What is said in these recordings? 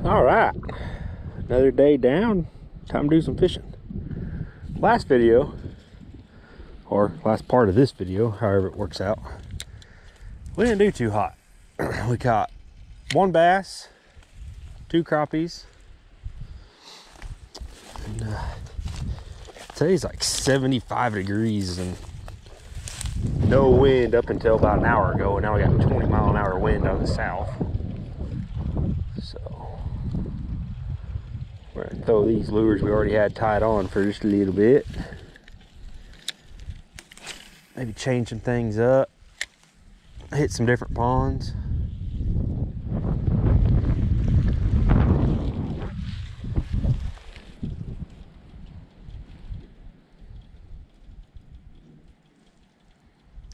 All right, another day down. Time to do some fishing. Last video, or last part of this video, however it works out, we didn't do too hot. We caught one bass, two crappies, and today's like 75 degrees and no wind up until about an hour ago, and now we got a 20-mile-an-hour wind out of the south. So we're gonna throw these lures we already had tied on for just a little bit. Maybe changing things up, hit some different ponds.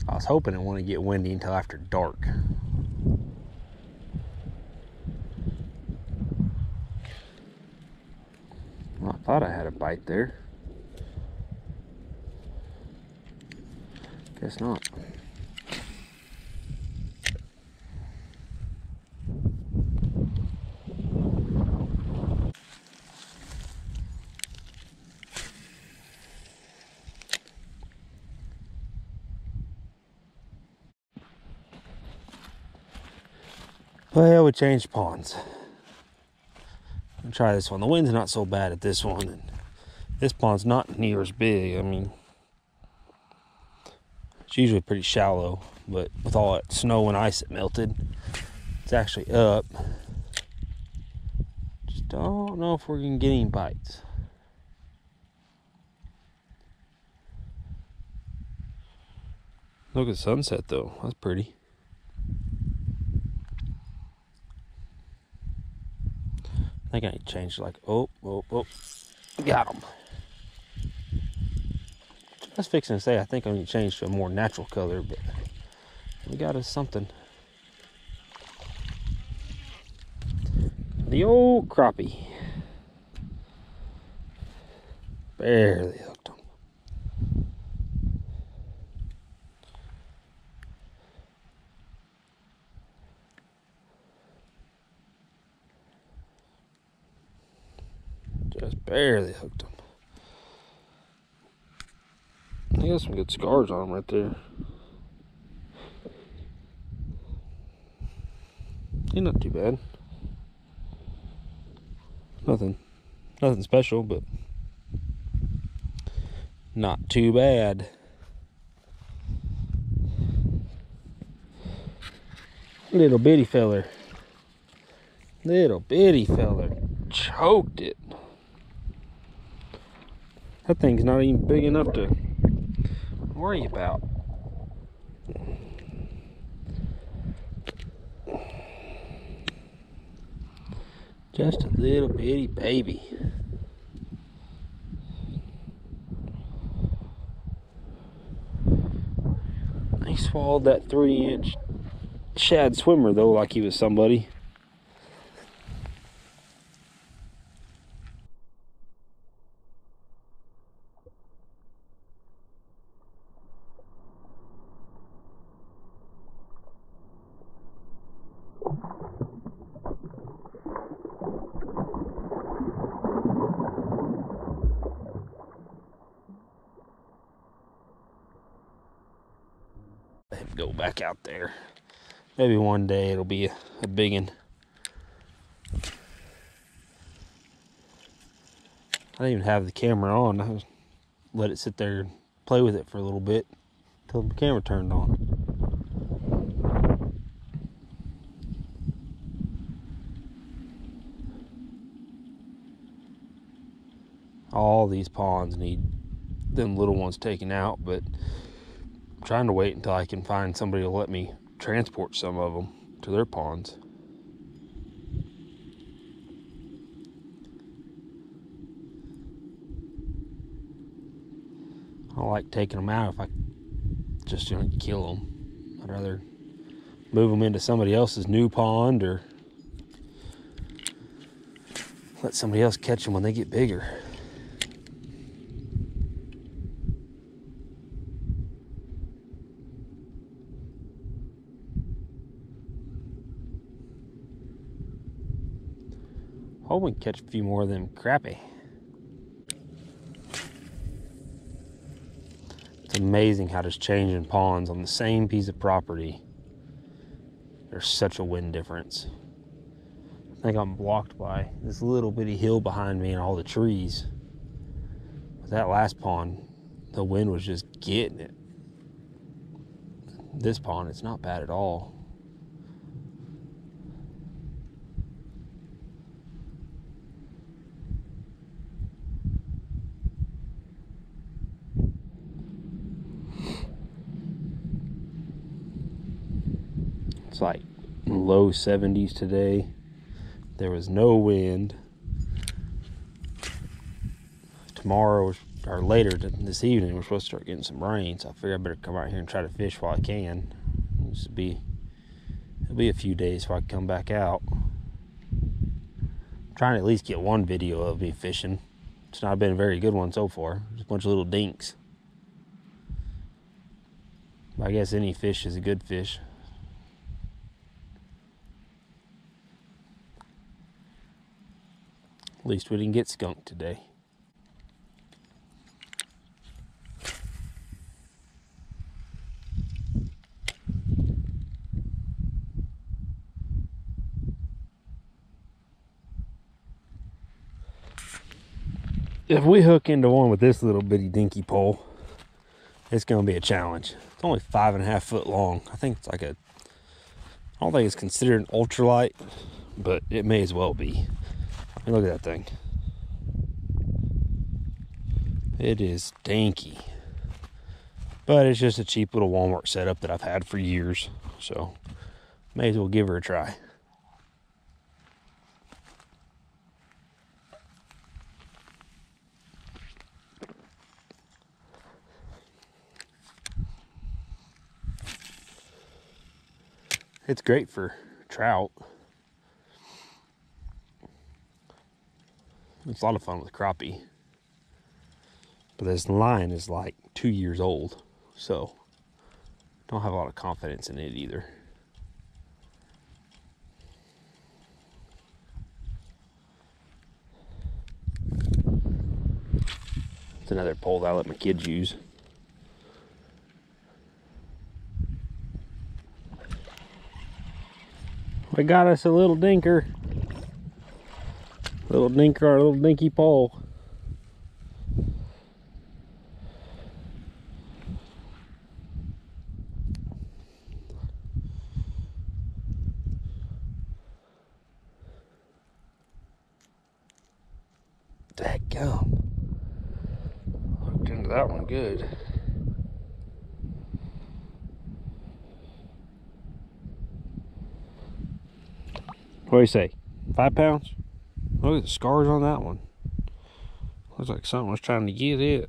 I was hoping it wouldn't get windy until after dark. Well, I thought I had a bite there. Guess not. Well, we changed ponds. I'll try this one. The wind's not so bad at this one. And this pond's not near as big. I mean, it's usually pretty shallow, but with all that snow and ice that melted, it's actually up. Just don't know if we're gonna get any bites. Look at the sunset though. That's pretty. I think I need to change like, oh, got him. I was fixing to say, I think I need to change to a more natural color, but we got us something. The old crappie. Barely hooked him. Just barely hooked him. He got some good scars on him right there. He's not too bad. Nothing special, but not too bad. Little bitty feller. Little bitty feller. Choked it. That thing's not even big enough to worry about. Just a little bitty baby. He swallowed that 3-inch shad swimmer though like he was somebody. Let him go back out there. Maybe one day it'll be a big one. I didn't even have the camera on. I just let it sit there and play with it for a little bit until the camera turned on. All these ponds need them little ones taken out, but I'm trying to wait until I can find somebody to let me transport some of them to their ponds. I don't like taking them out if I just gonna kill them. I'd rather move them into somebody else's new pond or let somebody else catch them when they get bigger. Hope we can catch a few more of them crappie. It's amazing how just changing ponds on the same piece of property, there's such a wind difference. I think I'm blocked by this little bitty hill behind me and all the trees. But that last pond, the wind was just getting it. This pond, it's not bad at all. It's like low 70s today. There was no wind. Tomorrow or later this evening we're supposed to start getting some rain, so I figure I better come out here and try to fish while I can. It'll be a few days before I can come back out. I'm trying to at least get one video of me fishing. It's not been a very good one so far. Just a bunch of little dinks. But I guess any fish is a good fish. At least we didn't get skunked today. If we hook into one with this little bitty dinky pole, it's going to be a challenge. It's only 5.5 foot long. I think it's like I don't think it's considered an ultralight, but it may as well be. I mean, look at that thing. It is dinky. But it's just a cheap little Walmart setup that I've had for years. So, may as well give her a try. It's great for trout. It's a lot of fun with crappie. But this line is like 2 years old, so don't have a lot of confidence in it either. It's another pole that I let my kids use. We got us a little dinker. Little dinker, our little dinky pole. Dadgum. Hooked into that one good. What do you say? 5 pounds? Look at the scars on that one. Looks like something was trying to get it.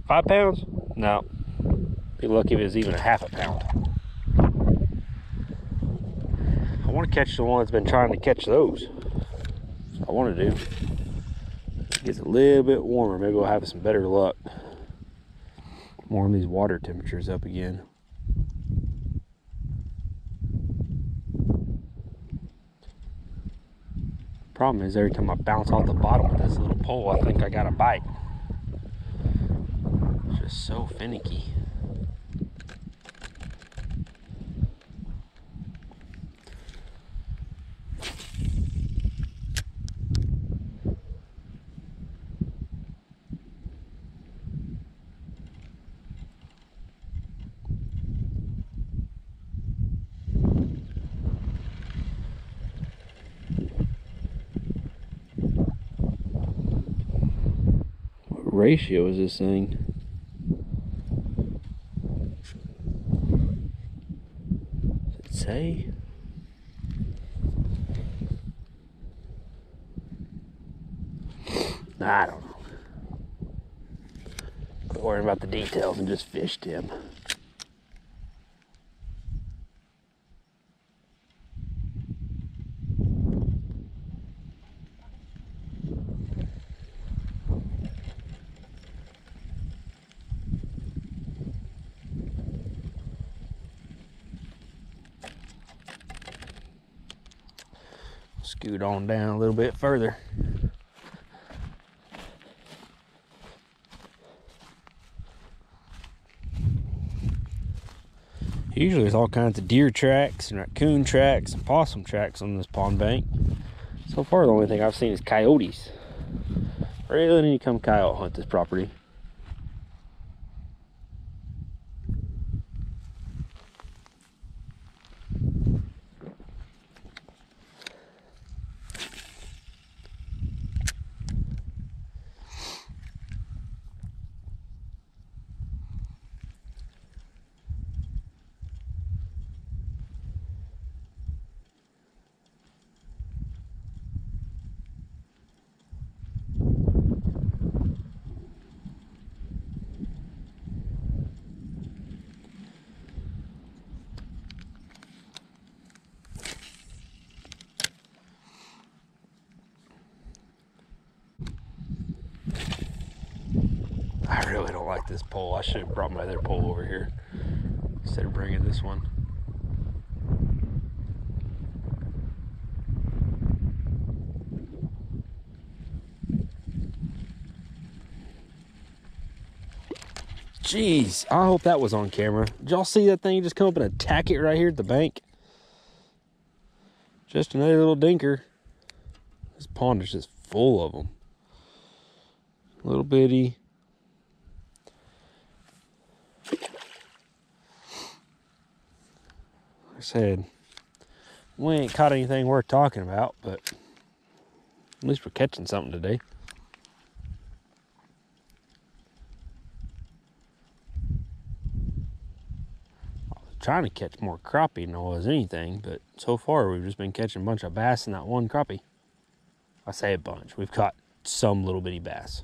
£5? No. Be lucky if it was even a ½ pound. I want to catch the one that's been trying to catch those. That's what I want to do. It gets a little bit warmer. Maybe we'll have some better luck. Warm these water temperatures up again. Problem is, every time I bounce off the bottom of this little pole, I think I got a bite. It's just so finicky. Ratio is this thing? Does it say? I don't know. Quit worrying about the details and just fished him. Scoot on down a little bit further. Usually there's all kinds of deer tracks and raccoon tracks and possum tracks on this pond bank. So far the only thing I've seen is coyotes. Really need to come coyote hunt this property. I really don't like this pole. I should have brought my other pole over here instead of bringing this one. Jeez, I hope that was on camera. Did y'all see that thing just come up and attack it right here at the bank? Just another little dinker. This pond is just full of them. Little bitty. Like I said, we ain't caught anything worth talking about, but at least we're catching something today. Trying to catch more crappie than I was anything, but so far we've just been catching a bunch of bass in that one crappie. I say a bunch. We've caught some little bitty bass.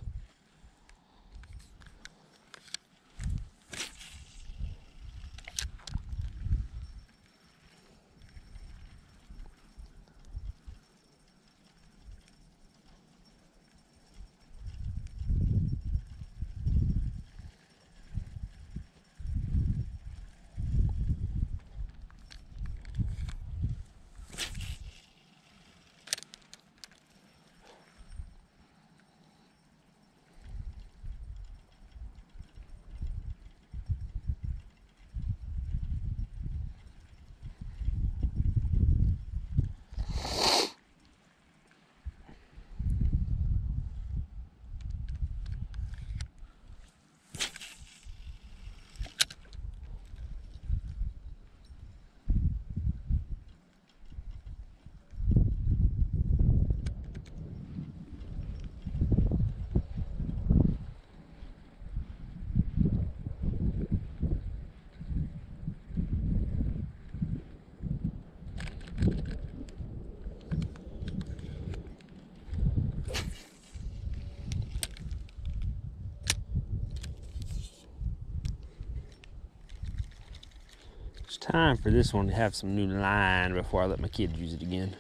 It's time for this one to have some new line before I let my kids use it again.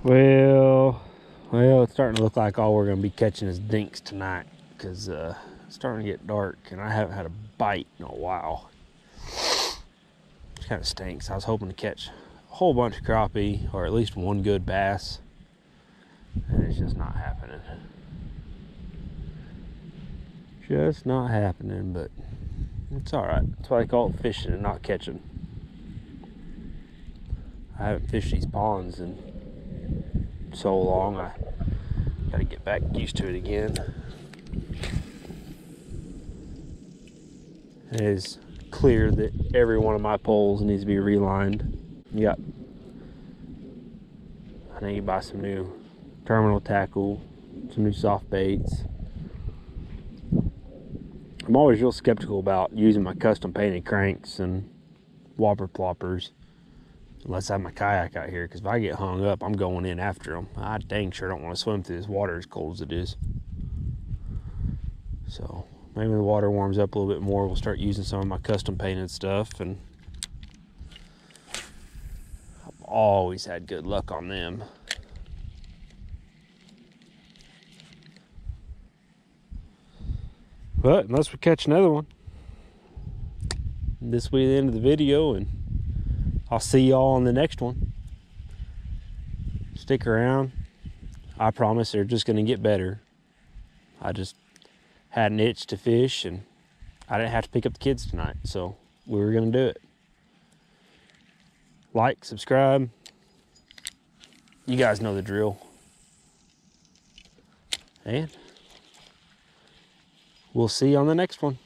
Well, it's starting to look like all we're going to be catching is dinks tonight, because it's starting to get dark and I haven't had a bite in a while. Which kind of stinks. I was hoping to catch a whole bunch of crappie or at least one good bass, and it's just not happening. Just not happening, but it's alright. That's why I call it fishing and not catching. I haven't fished these ponds in so long. I gotta get back used to it again. It is clear that every one of my poles needs to be relined. Yep. I need to buy some new terminal tackle, some new soft baits. I'm always real skeptical about using my custom painted cranks and whopper ploppers unless I have my kayak out here, because if I get hung up, I'm going in after them. I dang sure don't want to swim through this water as cold as it is. So maybe when the water warms up a little bit more, we'll start using some of my custom painted stuff, and I've always had good luck on them. But unless we catch another one, this will be the end of the video, and I'll see y'all on the next one. Stick around. I promise they're just going to get better. I just had an itch to fish, and I didn't have to pick up the kids tonight, so we were going to do it. Like, subscribe. You guys know the drill. And we'll see you on the next one.